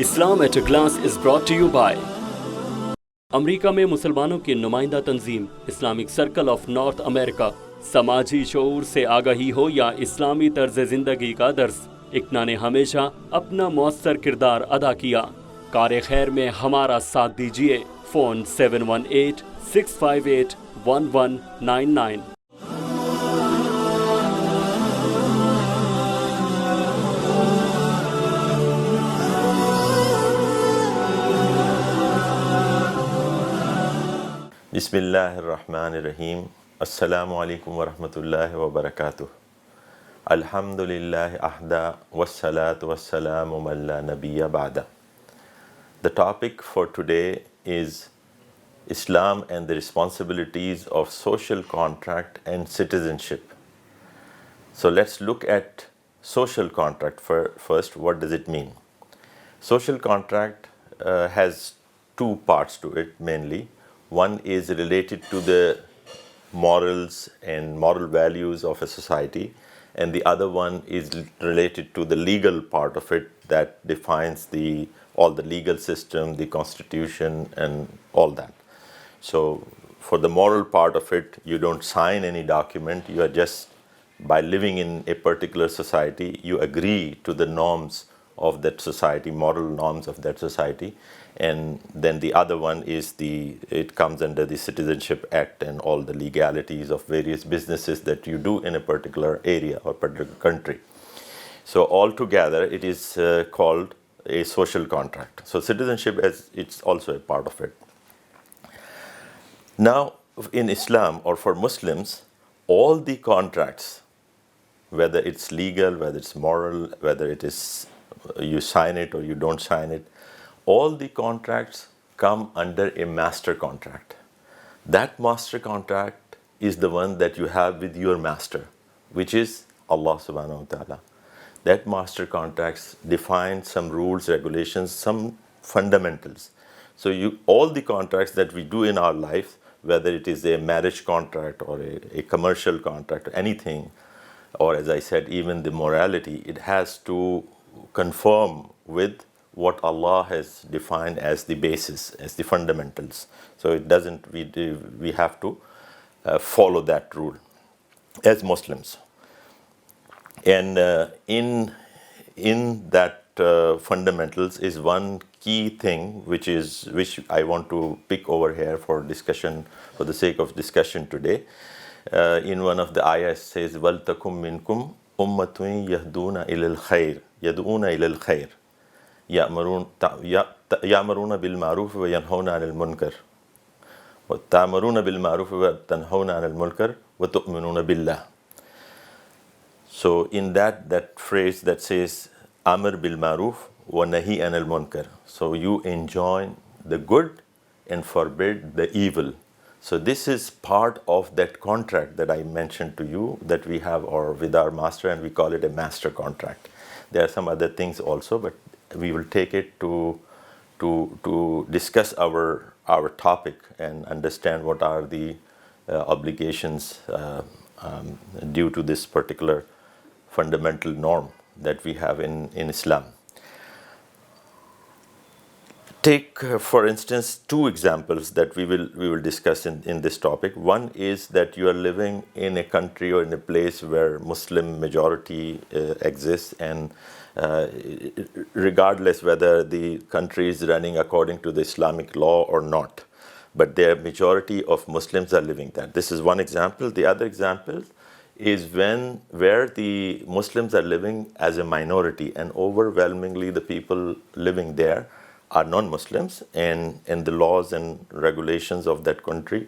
Islam at a glance is brought to you by America में मुसलमानों की नुमाइंदा तंजीम Islamic circle of North America समाजी शऊर से आगाही हो या इस्लामी तर्ज जिंदगी का दर्स, इक्ना ने हमेशा अपना मौसर किरदार अदा किया। कार खैर में हमारा साथ दीजिए। फ़ोन 718-658-1199। बिस्मिल्लाहिर्रहमानिर्रहीम। अस्सलामु अलैकुम वरहमतुल्लाहि वबरकातुह। अल्हम्दुलिल्लाहि अहदा वस्सलातु वस्सलामु अला नबिय्य बअदा। The topic for today is Islam and the responsibilities of social contract and citizenship. So let's look at social contract first. What does it mean? Social contract has two parts to it mainly. One is related to the morals and moral values of a society, and the other one is related to the legal part of it that defines all the legal system, the constitution, and all that. So for the moral part of it, you don't sign any document. You are just, by living in a particular society, you agree to the norms of that society, moral norms of that society. And then the other one is it comes under the Citizenship Act and all the legalities of various businesses that you do in a particular area or particular country. So altogether, it is called a social contract. So citizenship, it's also a part of it. Now, in Islam or for Muslims, all the contracts, whether it's legal, whether it's moral, whether it is you sign it or you don't sign it, all the contracts come under a master contract. That master contract is the one that you have with your master, which is Allah subhanahu wa ta'ala. That master contracts define some rules, regulations, some fundamentals. So all the contracts that we do in our life, whether it is a marriage contract or a commercial contract, or anything, or as I said, even the morality, it has to conform with what Allah has defined as the basis, as the fundamentals. So we have to follow that rule as Muslims. And in that fundamentals is one key thing which I want to pick over here for discussion, for the sake of discussion today. In one of the ayahs says, وَلْتَكُمْ مِنْكُمْ أُمَّةٌ يَهْدُونَ إِلَى الْخَيْرِ يَدْعُونَ إِلَى الْخَيْرِ يأمرون بالمعروف وينهون عن المنكر وتأمرون بالمعروف وتنهون عن المنكر وتؤمنون بالله. So in that phrase that says Amr bil Maruf wa Nahi anil Munkar. So you enjoin the good and forbid the evil. So this is part of that contract that I mentioned to you that we have with our master, and we call it a master contract. There are some other things also, but we will take it to discuss our topic and understand what are the obligations due to this particular fundamental norm that we have in Islam. Take, for instance, two examples that we will discuss in this topic. One is that you are living in a country or in a place where Muslim majority exists, and regardless whether the country is running according to the Islamic law or not, but their majority of Muslims are living there. This is one example. The other example is where the Muslims are living as a minority, and overwhelmingly the people living there are non-Muslims, and the laws and regulations of that country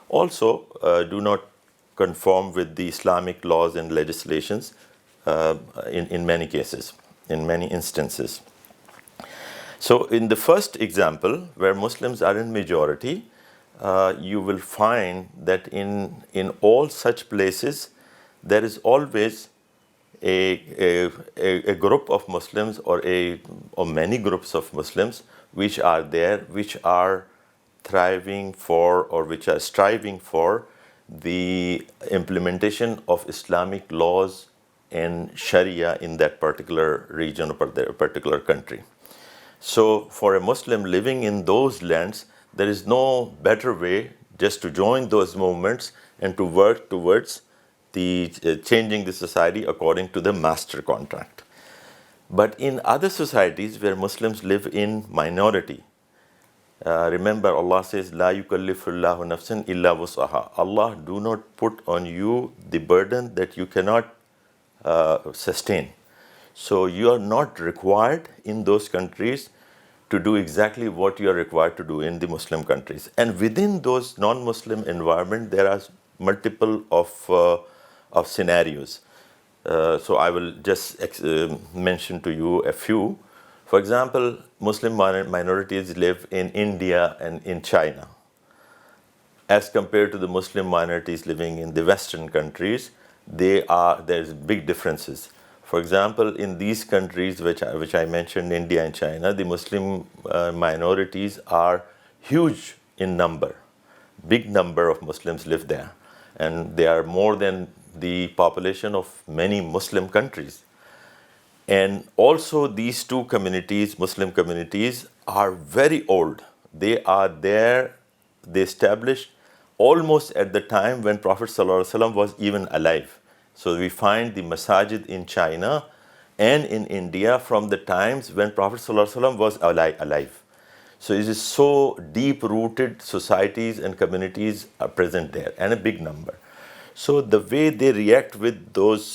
also do not conform with the Islamic laws and legislations in many cases, in many instances. So in the first example, where Muslims are in majority, you will find that in all such places, there is always a group of Muslims or many groups of Muslims which are there, which are thriving for or which are striving for the implementation of Islamic laws and Sharia in that particular region or particular country. So, for a Muslim living in those lands, there is no better way just to join those movements and to work towards the changing the society according to the master contract. But in other societies where Muslims live in minority, remember Allah says, "La yukallifullahu nafsan illa wus'aha." Allah do not put on you the burden that you cannot sustain. So you are not required in those countries to do exactly what you are required to do in the Muslim countries. And within those non-Muslim environment, there are multiple of scenarios. So I will just mention to you a few. For example, Muslim minorities live in India and in China as compared to the Muslim minorities living in the Western countries. There's big differences. For example, in these countries which I mentioned, India and China, the Muslim minorities are huge in number. Big number of Muslims live there, and they are more than the population of many Muslim countries. And also, these two communities, Muslim communities, are very old. They are there, they established almost at the time when Prophet ﷺ was even alive. So we find the masajid in China and in India from the times when Prophet ﷺ was alive. So it is so deep-rooted societies and communities are present there, and a big number. So the way they react with those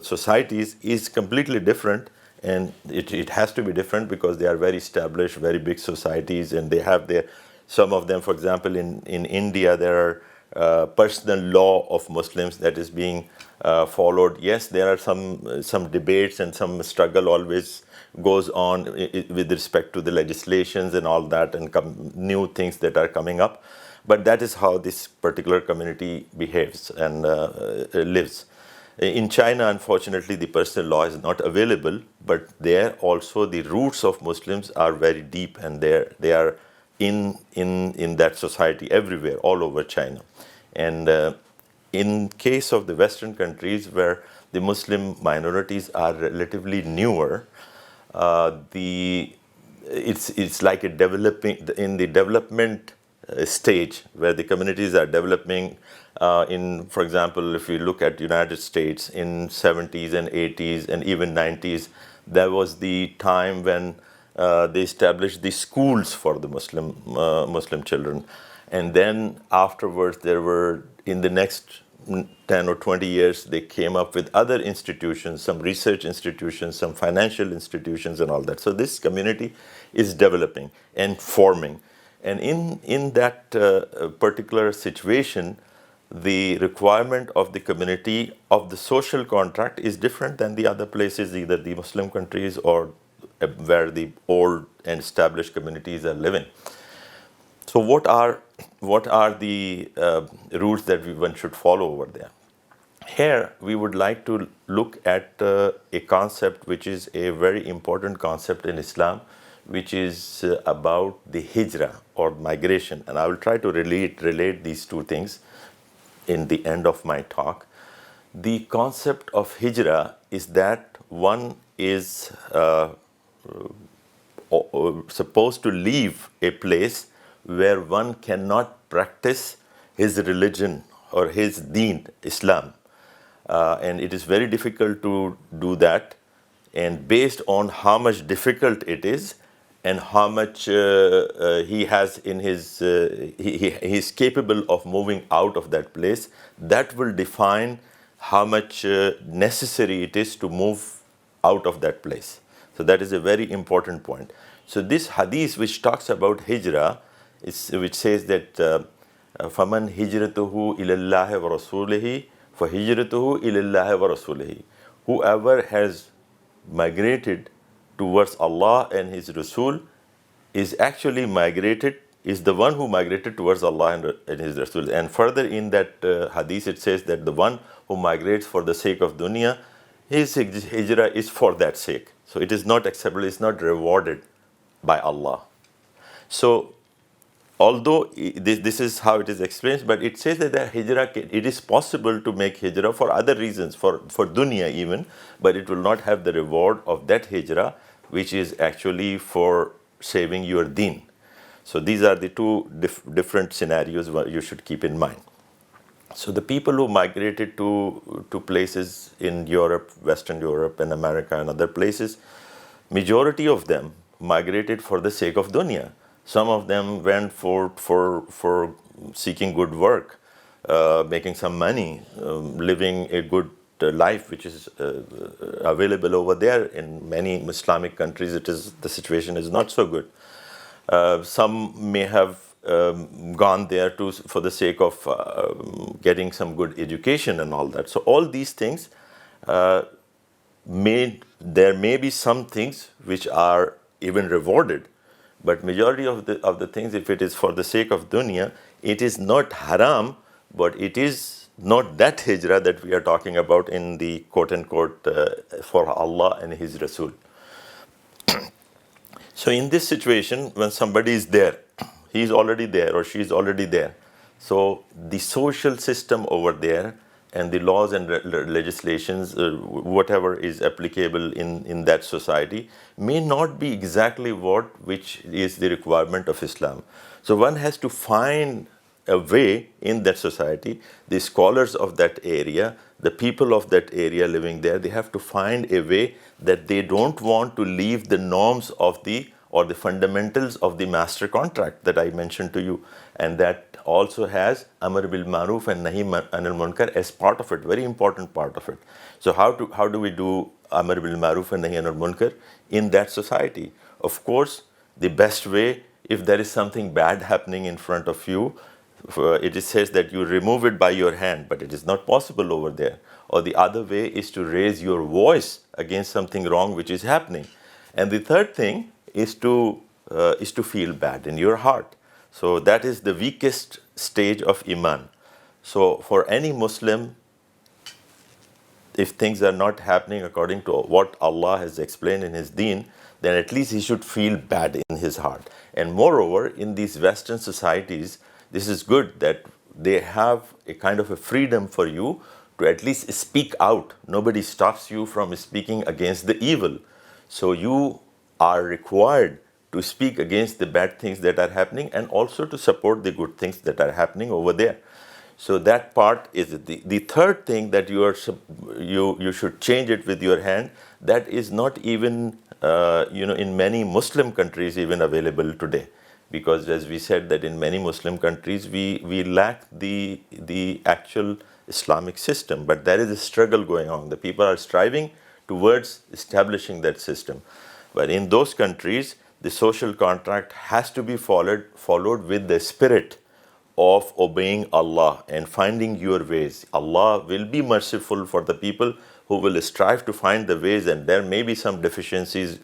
societies is completely different, and it has to be different because they are very established, very big societies, and they have their, some of them, for example, in India, there are personal law of Muslims that is being followed. Yes, there are some debates and some struggle always goes on with respect to the legislations and all that, and new things that are coming up. But that is how this particular community behaves and lives. In China, unfortunately, the personal law is not available, but there also the roots of Muslims are very deep, and they are in that society everywhere, all over China. And in case of the Western countries where the Muslim minorities are relatively newer, it's like a developing in the development stage where the communities are developing. For example, if you look at United States in 70s and 80s and even 90s, there was the time when they established the schools for the Muslim children, and then afterwards there were, in the next 10 or 20 years, they came up with other institutions, some research institutions, some financial institutions, and all that. So this community is developing and forming. And in that particular situation, the requirement of the community of the social contract is different than the other places, either the Muslim countries or where the old and established communities are living. So what are the rules that one should follow over there? Here, we would like to look at a concept which is a very important concept in Islam, which is about the hijrah or migration. And I will try to relate these two things in the end of my talk. The concept of hijrah is that one is supposed to leave a place where one cannot practice his religion or his deen, Islam. And it is very difficult to do that. And based on how much difficult it is and how much he has in his, he is capable of moving out of that place, that will define how much necessary it is to move out of that place. So that is a very important point. So this hadith which talks about hijrah, which says that فَمَنْ هِجْرَتُهُ إِلَى اللَّهِ وَرَسُولِهِ فَهِجْرَتُهُ إِلَى اللَّهِ وَرَسُولِهِ. Whoever has migrated towards Allah and His Rasul is actually migrated, is the one who migrated towards Allah and His Rasul. And further in that hadith it says that the one who migrates for the sake of dunya, his hijrah is for that sake. So it is not acceptable, it's not rewarded by Allah. So although this is how it is explained, but it says that the hijrah, it is possible to make hijrah for other reasons, for dunya even, but it will not have the reward of that hijrah which is actually for saving your deen. So these are the two different scenarios what you should keep in mind. So the people who migrated to places in Europe, Western Europe and America and other places, majority of them migrated for the sake of dunya. Some of them went for seeking good work, making some money, living a good life, which is available over there. In many Islamic countries, the situation is not so good. Some may have gone there for the sake of getting some good education and all that. So all these things there may be some things which are even rewarded, but majority of the things, if it is for the sake of dunya, it is not haram, but it is not that hijrah that we are talking about in the quote unquote for Allah and His Rasul. So in this situation, when somebody is there, he is already there or she is already there. So the social system over there and the laws and legislations, whatever is applicable in that society, may not be exactly which is the requirement of Islam. So one has to find a way in that society. The scholars of that area, the people of that area living there, they have to find a way that they don't want to leave the norms of the fundamentals of the master contract that I mentioned to you, and that also has Amr bil Maruf and Nahi Anil Munkar as part of it, very important part of it. So how do we do Amr bil Maruf and Nahi Anil Munkar in that society? Of course, the best way, if there is something bad happening in front of you, it says that you remove it by your hand, but it is not possible over there. Or the other way is to raise your voice against something wrong which is happening. And the third thing is to feel bad in your heart. So that is the weakest stage of Iman. So for any Muslim, if things are not happening according to what Allah has explained in His Deen, then at least he should feel bad in his heart. And moreover, in these Western societies, this is good that they have a kind of a freedom for you to at least speak out. Nobody stops you from speaking against the evil. So you are required to speak against the bad things that are happening and also to support the good things that are happening over there. So that part is the third thing that you should change it with your hand. That is not even in many Muslim countries even available today, because as we said that in many Muslim countries we lack the actual Islamic system, but there is a struggle going on. The people are striving towards establishing that system. But in those countries, the social contract has to be followed with the spirit of obeying Allah and finding your ways. Allah will be merciful for the people who will strive to find the ways, and there may be some deficiencies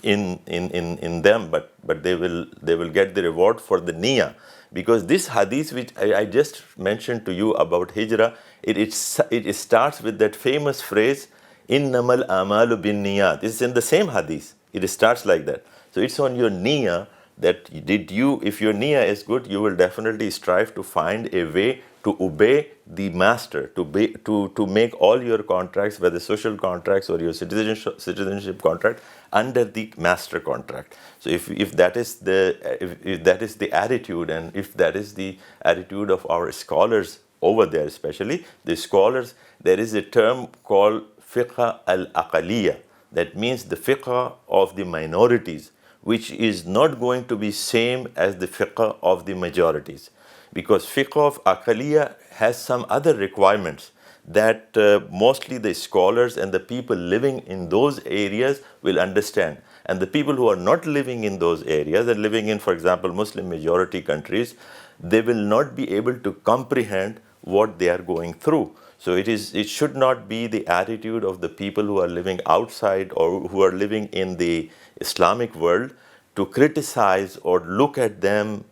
in them, but they will get the reward for the niyyah. Because this hadith which I just mentioned to you about hijrah, it starts with that famous phrase, innamal amalu bin niyyat. This is in the same hadith. It starts like that. So it's on your niyyah that if your niyyah is good, you will definitely strive to find a way to obey the master, to make all your contracts, whether social contracts or your citizenship contract, under the master contract. So if that is the attitude, and if that is the attitude of our scholars over there, especially the scholars, there is a term called fiqh al-aqaliyya. That means the fiqh of the minorities, which is not going to be same as the fiqh of the majorities. Because fiqh of aqaliyya has some other requirements that mostly the scholars and the people living in those areas will understand. And the people who are not living in those areas and living in, for example, Muslim majority countries, they will not be able to comprehend what they are going through. So it should not be the attitude of the people who are living outside or who are living in the Islamic world to criticize or look at them,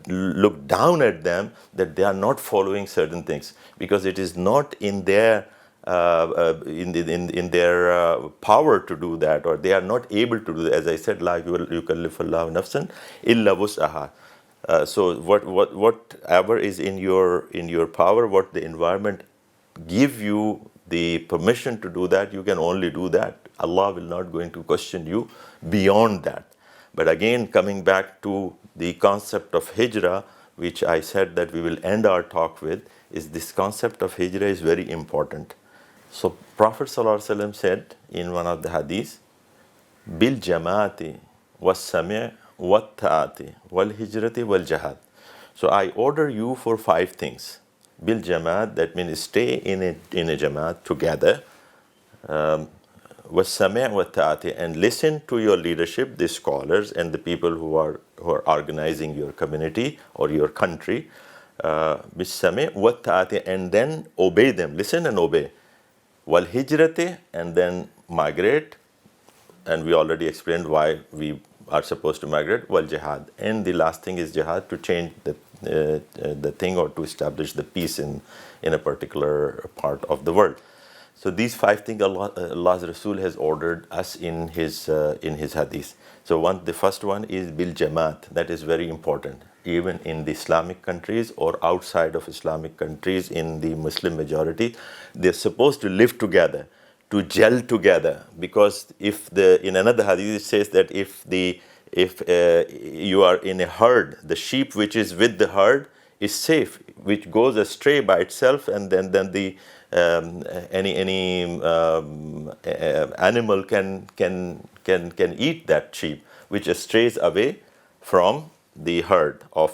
look down at them, that they are not following certain things, because it is not in their power to do that, or they are not able to do that. As I said, la yukallifullahu nafsan illa wus'aha. So whatever is in your power, what the environment give you the permission to do that, you can only do that. Allah will not going to question you beyond that. But again, coming back to the concept of hijrah, which I said that we will end our talk with, is this concept of hijrah is very important. So Prophet ﷺ said in one of the hadiths, bil jamaati was sami' wat ta'ati wal hijrati wal jihad. So I order you for 5 things. Bil jamaat, that means stay in a jamaat together. Was sami' wat ta'ati, and listen to your leadership, the scholars and the people who are organizing your community or your country. Bis sami' wat ta'ati, and then obey them, listen and obey. Wal hijrati, and then migrate, and we already explained why we are supposed to migrate. Wal jihad, and the last thing is jihad, to change the thing or to establish the peace in a particular part of the world. So these 5 things Allah's Rasul has ordered us in his hadith. So the first one is bil jamaat. That is very important. Even in the Islamic countries or outside of Islamic countries, in the Muslim majority, they're supposed to live together, to gel together. Because in another hadith it says that if you are in a herd, the sheep which is with the herd is safe, which goes astray by itself, and then the any animal can eat that sheep which strays away from the herd of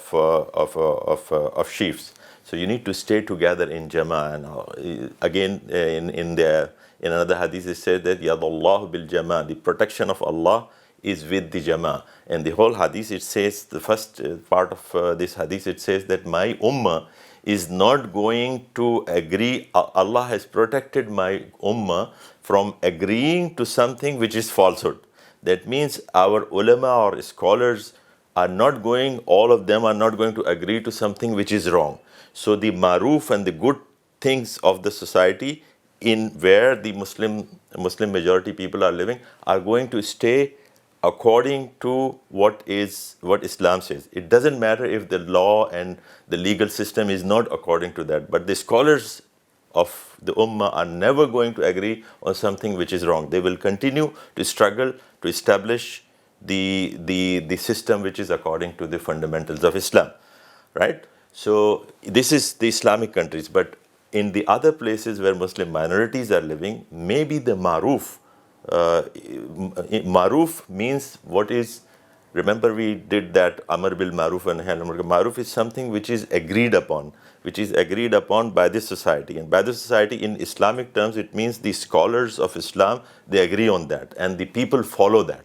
sheep. So you need to stay together in Jama'ah. And again, in another hadith, it says that Yadullah bil Jama'ah, the protection of Allah is with the Jama'ah. And the whole hadith, it says, the first part of this hadith, it says that my ummah is not going to agree. Allah has protected my ummah from agreeing to something which is falsehood. That means our ulama or scholars are not going, all of them are not going to agree to something which is wrong. So the maruf and the good things of the society in where the Muslim majority people are living are going to stay according to what Islam says. It doesn't matter if the law and the legal system is not according to that, but the scholars of the ummah are never going to agree on something which is wrong. They will continue to struggle to establish the system which is according to the fundamentals of Islam, right? So this is the Islamic countries, but in the other places where Muslim minorities are living, maybe the maruf. Maruf means what is, remember we did that Amar bil Maruf and Nahy anil Munkar. Maruf is something which is agreed upon by the society. And by the society in Islamic terms, it means the scholars of Islam, they agree on that and the people follow that.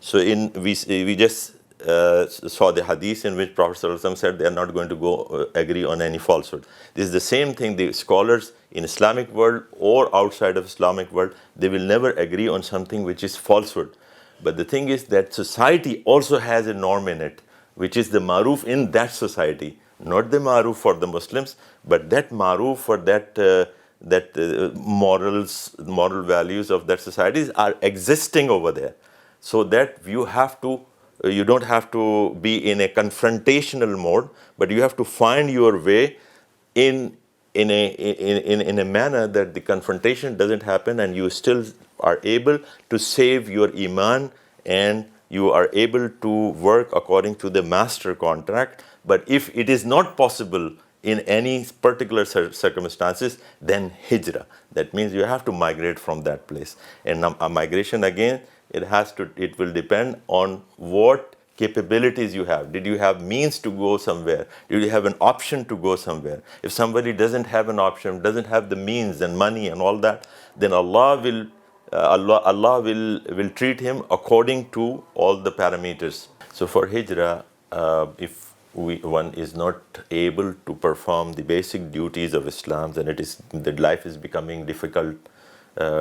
So we just saw the hadith in which Prophet ﷺ said they are not going to go agree on any falsehood. This is the same thing. The scholars in Islamic world or outside of Islamic world, they will never agree on something which is falsehood. But the thing is that society also has a norm in it, which is the maruf in that society. Not the maruf for the Muslims, but that maruf for that moral values of that societies are existing over there. So that you don't have to be in a confrontational mode, but you have to find your way in a manner that the confrontation doesn't happen and you still are able to save your iman and you are able to work according to the master contract. But if it is not possible in any particular circumstances, then hijrah. That means you have to migrate from that place. And a migration again, it will depend on what capabilities you have. Did you have means to go somewhere? Did you have an option to go somewhere? If somebody doesn't have an option, doesn't have the means and money and all that, then Allah will treat him according to all the parameters. So for hijrah, if one is not able to perform the basic duties of Islam, then the life is becoming difficult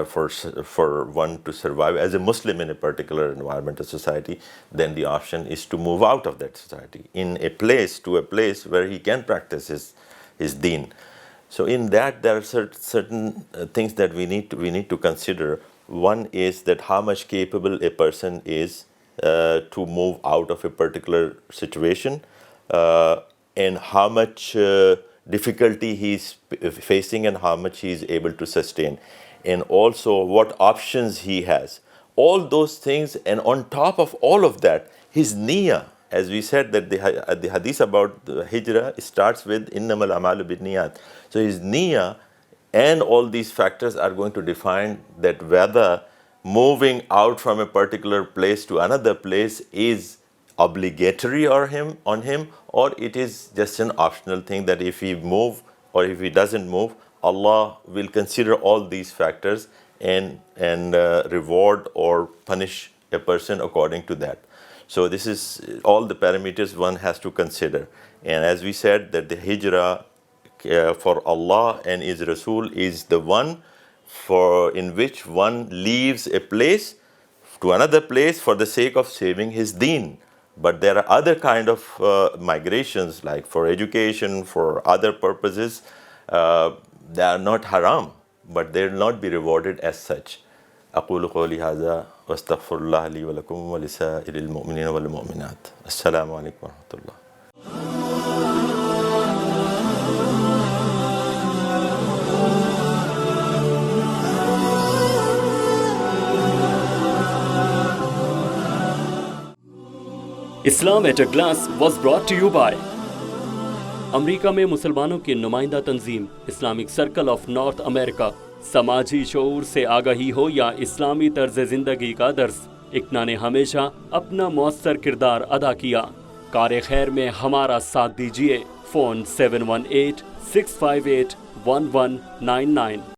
for one to survive as a Muslim in a particular environment or society. Then the option is to move out of that society to a place where he can practice his deen. So in that there are certain things that we need to consider. One is that how much capable a person is to move out of a particular situation, and how much difficulty he's facing and how much he's able to sustain. and also what options he has. All those things, and on top of all of that, his niyyah, as we said that the hadith about the hijrah starts with innamal amalu binniyat. So his niyyah and all these factors are going to define that whether moving out from a particular place to another place is obligatory on him, or it is just an optional thing that if he move or if he doesn't move, Allah will consider all these factors and reward or punish a person according to that. So this is all the parameters one has to consider. And as we said that the hijrah for Allah and His Rasul is the one in which one leaves a place to another place for the sake of saving his deen. But there are other kind of migrations, like for education, for other purposes. They are not haram, but they will not be rewarded as such. أقول قولي هذا واستغفر الله لي ولكم ولسائر المؤمنين والمؤمنات. السلام عليكم ورحمة الله. Islam at a glance was brought to you by. America में मुसलमानों की नुमाइंदा तंजीम Islamic circle of North America समाजी शऊर से आगाही हो या इस्लामी तर्ज जिंदगी का दर्स, इक्ना ने हमेशा अपना मौसर किरदार अदा किया। कार खैर में हमारा साथ दीजिए। फ़ोन 718-658-1199।